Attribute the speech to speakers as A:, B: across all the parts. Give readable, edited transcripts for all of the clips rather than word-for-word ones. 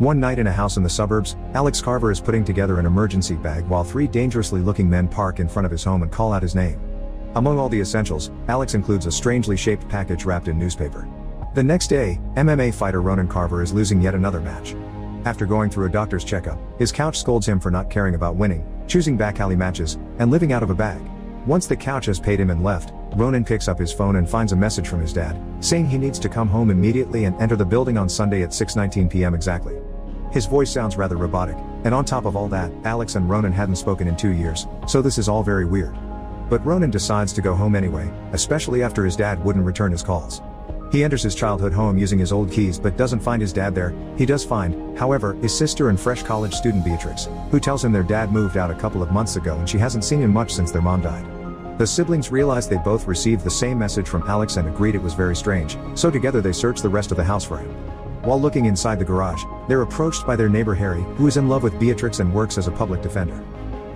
A: One night in a house in the suburbs, Alex Carver is putting together an emergency bag while three dangerously looking men park in front of his home and call out his name. Among all the essentials, Alex includes a strangely shaped package wrapped in newspaper. The next day, MMA fighter Ronan Carver is losing yet another match. After going through a doctor's checkup, his couch scolds him for not caring about winning, choosing back alley matches, and living out of a bag. Once the couch has paid him and left, Ronan picks up his phone and finds a message from his dad, saying he needs to come home immediately and enter the building on Sunday at 6:19 p.m. exactly. His voice sounds rather robotic, and on top of all that, Alex and Ronan hadn't spoken in 2 years, so this is all very weird. But Ronan decides to go home anyway, especially after his dad wouldn't return his calls. He enters his childhood home using his old keys but doesn't find his dad there. He does find, however, his sister and fresh college student Beatrix, who tells him their dad moved out a couple of months ago and she hasn't seen him much since their mom died. The siblings realize they both received the same message from Alex and agreed it was very strange, so together they search the rest of the house for him. While looking inside the garage, they're approached by their neighbor Harry, who is in love with Beatrix and works as a public defender.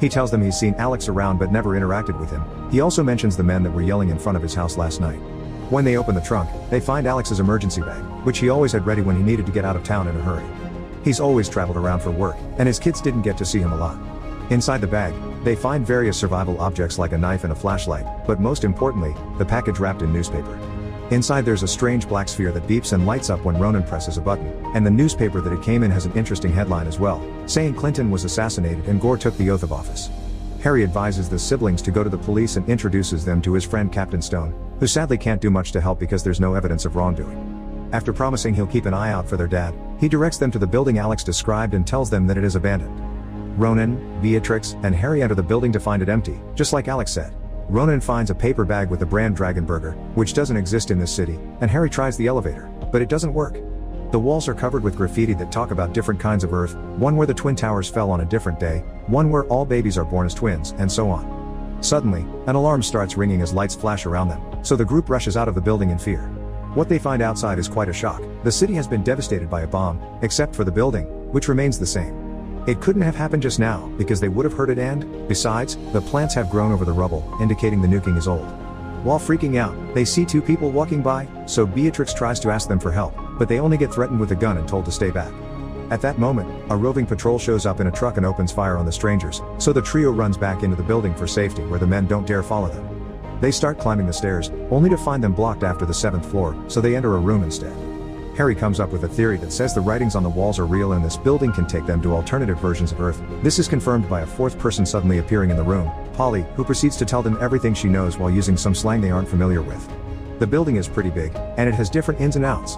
A: He tells them he's seen Alex around but never interacted with him. He also mentions the men that were yelling in front of his house last night. When they open the trunk, they find Alex's emergency bag, which he always had ready when he needed to get out of town in a hurry. He's always traveled around for work, and his kids didn't get to see him a lot. Inside the bag, they find various survival objects like a knife and a flashlight, but most importantly, the package wrapped in newspaper. Inside there's a strange black sphere that beeps and lights up when Ronan presses a button, and the newspaper that it came in has an interesting headline as well, saying Clinton was assassinated and Gore took the oath of office. Harry advises the siblings to go to the police and introduces them to his friend Captain Stone, who sadly can't do much to help because there's no evidence of wrongdoing. After promising he'll keep an eye out for their dad, he directs them to the building Alex described and tells them that it is abandoned. Ronan, Beatrix, and Harry enter the building to find it empty, just like Alex said. Ronan finds a paper bag with the brand Dragon Burger, which doesn't exist in this city, and Harry tries the elevator, but it doesn't work. The walls are covered with graffiti that talk about different kinds of Earth, one where the Twin Towers fell on a different day, one where all babies are born as twins, and so on. Suddenly, an alarm starts ringing as lights flash around them, so the group rushes out of the building in fear. What they find outside is quite a shock. The city has been devastated by a bomb, except for the building, which remains the same. It couldn't have happened just now, because they would have heard it and, besides, the plants have grown over the rubble, indicating the nuking is old. While freaking out, they see two people walking by, so Beatrix tries to ask them for help, but they only get threatened with a gun and told to stay back. At that moment, a roving patrol shows up in a truck and opens fire on the strangers, so the trio runs back into the building for safety where the men don't dare follow them. They start climbing the stairs, only to find them blocked after the 7th floor, so they enter a room instead. Harry comes up with a theory that says the writings on the walls are real and this building can take them to alternative versions of Earth. This is confirmed by a fourth person suddenly appearing in the room, Polly, who proceeds to tell them everything she knows while using some slang they aren't familiar with. The building is pretty big, and it has different ins and outs.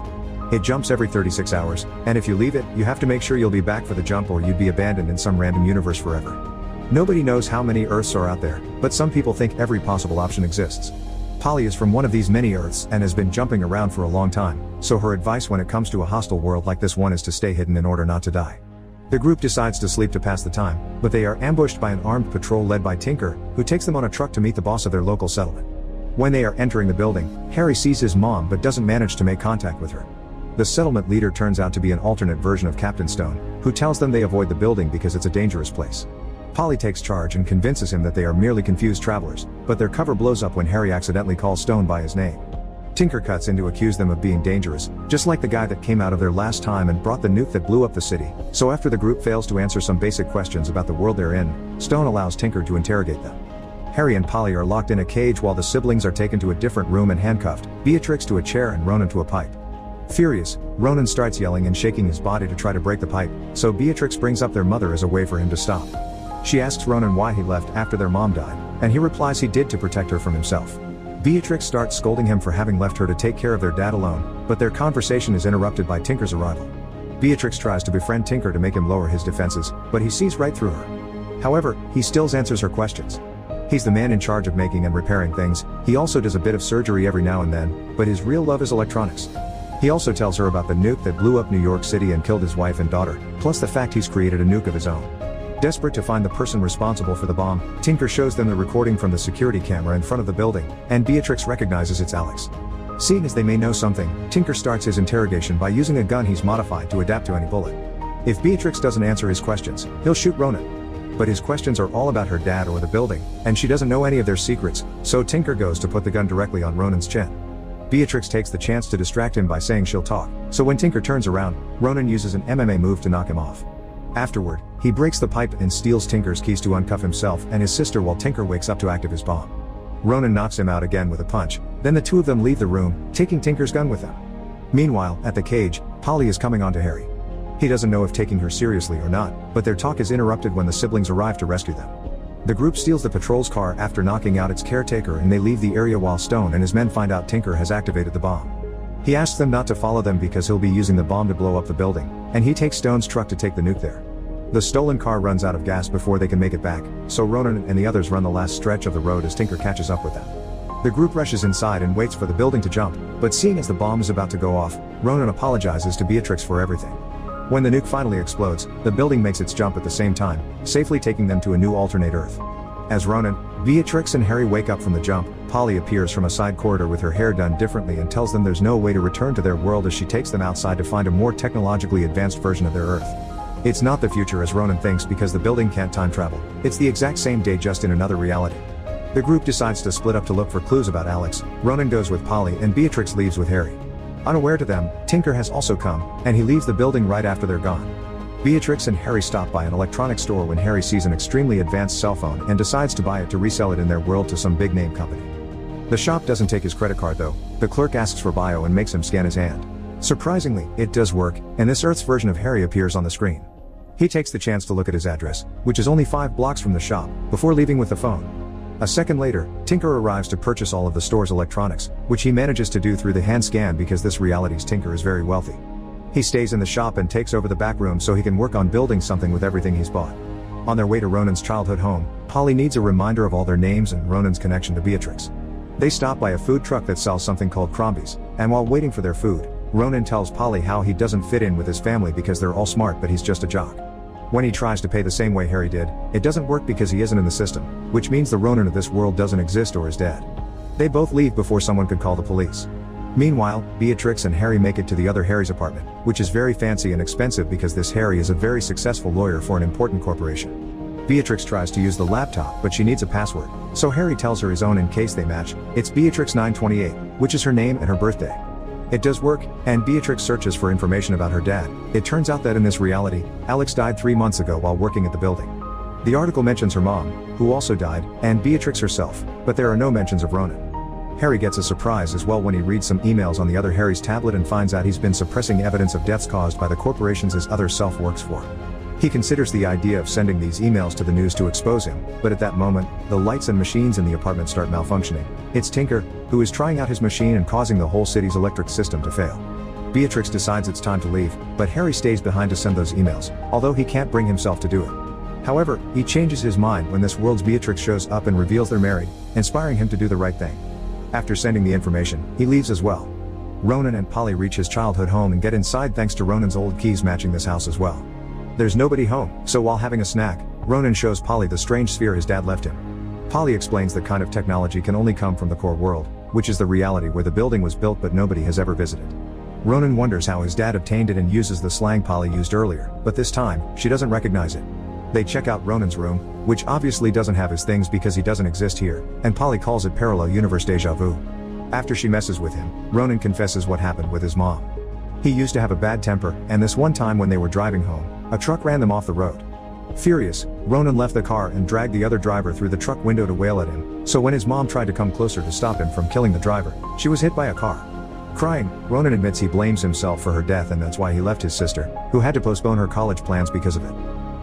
A: It jumps every 36 hours, and if you leave it, you have to make sure you'll be back for the jump or you'd be abandoned in some random universe forever. Nobody knows how many Earths are out there, but some people think every possible option exists. Polly is from one of these many Earths and has been jumping around for a long time, so her advice when it comes to a hostile world like this one is to stay hidden in order not to die. The group decides to sleep to pass the time, but they are ambushed by an armed patrol led by Tinker, who takes them on a truck to meet the boss of their local settlement. When they are entering the building, Harry sees his mom but doesn't manage to make contact with her. The settlement leader turns out to be an alternate version of Captain Stone, who tells them they avoid the building because it's a dangerous place. Polly takes charge and convinces him that they are merely confused travelers, but their cover blows up when Harry accidentally calls Stone by his name. Tinker cuts in to accuse them of being dangerous, just like the guy that came out of there last time and brought the nuke that blew up the city. So after the group fails to answer some basic questions about the world they're in, Stone allows Tinker to interrogate them. Harry and Polly are locked in a cage while the siblings are taken to a different room and handcuffed, Beatrix to a chair and Ronan to a pipe. Furious, Ronan starts yelling and shaking his body to try to break the pipe, so Beatrix brings up their mother as a way for him to stop. She asks Ronan why he left after their mom died, and he replies he did to protect her from himself. Beatrix starts scolding him for having left her to take care of their dad alone, but their conversation is interrupted by Tinker's arrival. Beatrix tries to befriend Tinker to make him lower his defenses, but he sees right through her. However, he still answers her questions. He's the man in charge of making and repairing things. He also does a bit of surgery every now and then, but his real love is electronics. He also tells her about the nuke that blew up New York City and killed his wife and daughter, plus the fact he's created a nuke of his own. Desperate to find the person responsible for the bomb, Tinker shows them the recording from the security camera in front of the building, and Beatrix recognizes it's Alex. Seeing as they may know something, Tinker starts his interrogation by using a gun he's modified to adapt to any bullet. If Beatrix doesn't answer his questions, he'll shoot Ronan. But his questions are all about her dad or the building, and she doesn't know any of their secrets, so Tinker goes to put the gun directly on Ronan's chin. Beatrix takes the chance to distract him by saying she'll talk, so when Tinker turns around, Ronan uses an MMA move to knock him off. Afterward, he breaks the pipe and steals Tinker's keys to uncuff himself and his sister while Tinker wakes up to activate his bomb. Ronan knocks him out again with a punch, then the two of them leave the room, taking Tinker's gun with them. Meanwhile, at the cage, Polly is coming on to Harry. He doesn't know if taking her seriously or not, but their talk is interrupted when the siblings arrive to rescue them. The group steals the patrol's car after knocking out its caretaker and they leave the area while Stone and his men find out Tinker has activated the bomb. He asks them not to follow them because he'll be using the bomb to blow up the building, and he takes Stone's truck to take the nuke there. The stolen car runs out of gas before they can make it back, so Ronan and the others run the last stretch of the road as Tinker catches up with them. The group rushes inside and waits for the building to jump, but seeing as the bomb is about to go off, Ronan apologizes to Beatrix for everything. When the nuke finally explodes, the building makes its jump at the same time, safely taking them to a new alternate Earth. As Ronan, Beatrix and Harry wake up from the jump, Polly appears from a side corridor with her hair done differently and tells them there's no way to return to their world as she takes them outside to find a more technologically advanced version of their Earth. It's not the future as Ronan thinks because the building can't time travel, it's the exact same day just in another reality. The group decides to split up to look for clues about Alex. Ronan goes with Polly and Beatrix leaves with Harry. Unaware to them, Tinker has also come, and he leaves the building right after they're gone. Beatrix and Harry stop by an electronics store when Harry sees an extremely advanced cell phone and decides to buy it to resell it in their world to some big name company. The shop doesn't take his credit card though. The clerk asks for bio and makes him scan his hand. Surprisingly, it does work, and this Earth's version of Harry appears on the screen. He takes the chance to look at his address, which is only 5 blocks from the shop, before leaving with the phone. A second later, Tinker arrives to purchase all of the store's electronics, which he manages to do through the hand scan because this reality's Tinker is very wealthy. He stays in the shop and takes over the back room so he can work on building something with everything he's bought. On their way to Ronan's childhood home, Polly needs a reminder of all their names and Ronan's connection to Beatrix. They stop by a food truck that sells something called Crombie's, and while waiting for their food, Ronan tells Polly how he doesn't fit in with his family because they're all smart but he's just a jock. When he tries to pay the same way Harry did, it doesn't work because he isn't in the system, which means the Ronan of this world doesn't exist or is dead. They both leave before someone could call the police. Meanwhile, Beatrix and Harry make it to the other Harry's apartment, which is very fancy and expensive because this Harry is a very successful lawyer for an important corporation. Beatrix tries to use the laptop but she needs a password, so Harry tells her his own in case they match. It's Beatrix 928, which is her name and her birthday. It does work, and Beatrix searches for information about her dad. It turns out that in this reality, Alex died 3 months ago while working at the building. The article mentions her mom, who also died, and Beatrix herself, but there are no mentions of Ronan. Harry gets a surprise as well when he reads some emails on the other Harry's tablet and finds out he's been suppressing evidence of deaths caused by the corporations his other self works for. He considers the idea of sending these emails to the news to expose him, but at that moment, the lights and machines in the apartment start malfunctioning. It's Tinker, who is trying out his machine and causing the whole city's electric system to fail. Beatrix decides it's time to leave, but Harry stays behind to send those emails, although he can't bring himself to do it. However, he changes his mind when this world's Beatrix shows up and reveals they're married, inspiring him to do the right thing. After sending the information, he leaves as well. Ronan and Polly reach his childhood home and get inside thanks to Ronan's old keys matching this house as well. There's nobody home, so while having a snack, Ronan shows Polly the strange sphere his dad left him. Polly explains that kind of technology can only come from the core world, which is the reality where the building was built but nobody has ever visited. Ronan wonders how his dad obtained it and uses the slang Polly used earlier, but this time, she doesn't recognize it. They check out Ronan's room, which obviously doesn't have his things because he doesn't exist here, and Polly calls it parallel universe deja vu. After she messes with him, Ronan confesses what happened with his mom. He used to have a bad temper, and this one time when they were driving home, a truck ran them off the road. Furious, Ronan left the car and dragged the other driver through the truck window to wail at him, so when his mom tried to come closer to stop him from killing the driver, she was hit by a car. Crying, Ronan admits he blames himself for her death and that's why he left his sister, who had to postpone her college plans because of it.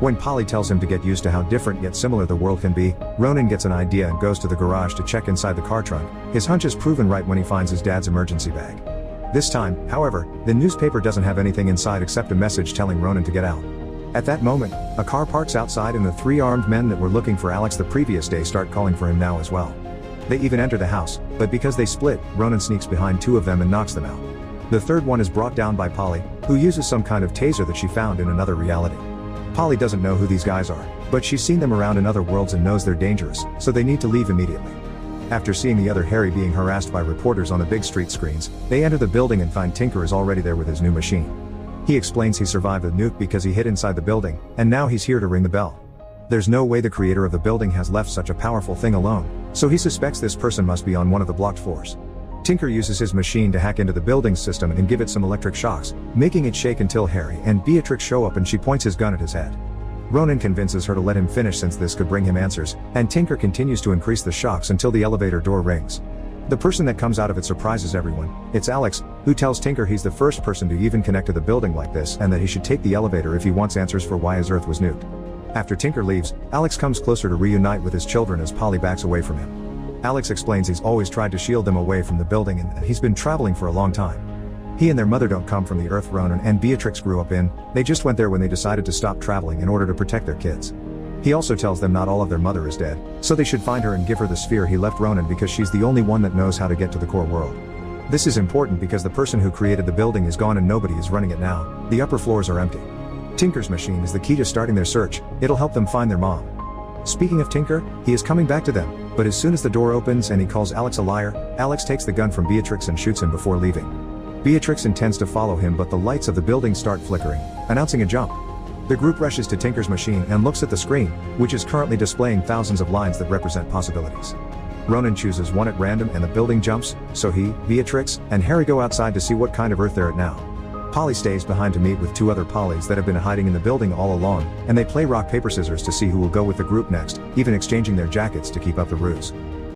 A: When Polly tells him to get used to how different yet similar the world can be, Ronan gets an idea and goes to the garage to check inside the car trunk. His hunch is proven right when he finds his dad's emergency bag. This time, however, the newspaper doesn't have anything inside except a message telling Ronan to get out. At that moment, a car parks outside and the 3 armed men that were looking for Alex the previous day start calling for him now as well. They even enter the house, but because they split, Ronan sneaks behind 2 of them and knocks them out. The third one is brought down by Polly, who uses some kind of taser that she found in another reality. Polly doesn't know who these guys are, but she's seen them around in other worlds and knows they're dangerous, so they need to leave immediately. After seeing the other Harry being harassed by reporters on the big street screens, they enter the building and find Tinker is already there with his new machine. He explains he survived the nuke because he hid inside the building, and now he's here to ring the bell. There's no way the creator of the building has left such a powerful thing alone, so he suspects this person must be on one of the blocked floors. Tinker uses his machine to hack into the building's system and give it some electric shocks, making it shake until Harry and Beatrix show up and she points his gun at his head. Ronan convinces her to let him finish since this could bring him answers, and Tinker continues to increase the shocks until the elevator door rings. The person that comes out of it surprises everyone. It's Alex, who tells Tinker he's the first person to even connect to the building like this and that he should take the elevator if he wants answers for why his Earth was nuked. After Tinker leaves, Alex comes closer to reunite with his children as Polly backs away from him. Alex explains he's always tried to shield them away from the building and that he's been traveling for a long time. He and their mother don't come from the Earth Ronan and Beatrix grew up in, they just went there when they decided to stop traveling in order to protect their kids. He also tells them not all of their mother is dead, so they should find her and give her the sphere he left Ronan because she's the only one that knows how to get to the core world. This is important because the person who created the building is gone and nobody is running it now, the upper floors are empty. Tinker's machine is the key to starting their search, it'll help them find their mom. Speaking of Tinker, he is coming back to them, but as soon as the door opens and he calls Alex a liar, Alex takes the gun from Beatrix and shoots him before leaving. Beatrix intends to follow him but the lights of the building start flickering, announcing a jump. The group rushes to Tinker's machine and looks at the screen, which is currently displaying thousands of lines that represent possibilities. Ronan chooses one at random and the building jumps, so he, Beatrix, and Harry go outside to see what kind of Earth they're at now. Polly stays behind to meet with two other Pollys that have been hiding in the building all along, and they play rock paper scissors to see who will go with the group next, even exchanging their jackets to keep up the ruse.